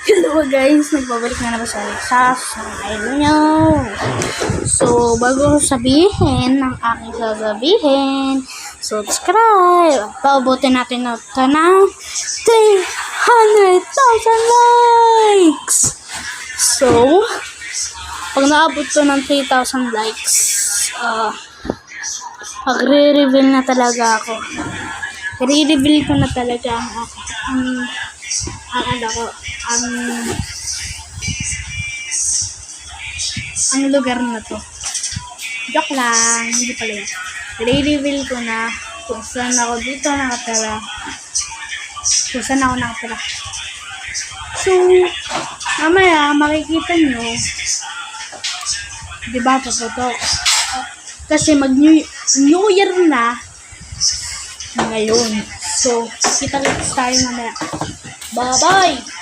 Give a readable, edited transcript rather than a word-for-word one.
Hello guys, nagbabalik na naman sa Alexas ng idol nyo. So, bago ko sabihin ang aking sasabihin, subscribe at paubutin natin na ito ng 300,000 likes. So, pag naabot to ng 3,000 likes, magre-reveal na talaga ako. I-reveal ko na talaga ang lugar na to. Joke lang, hindi pala yun. I-reveal ko na kung saan ako dito nakatira. Kung saan ako nakatira. So, mamaya makikita nyo, diba paputok? Kasi mag-New Year na ngayon. So, kita-kits tayo mamaya. Bye-bye!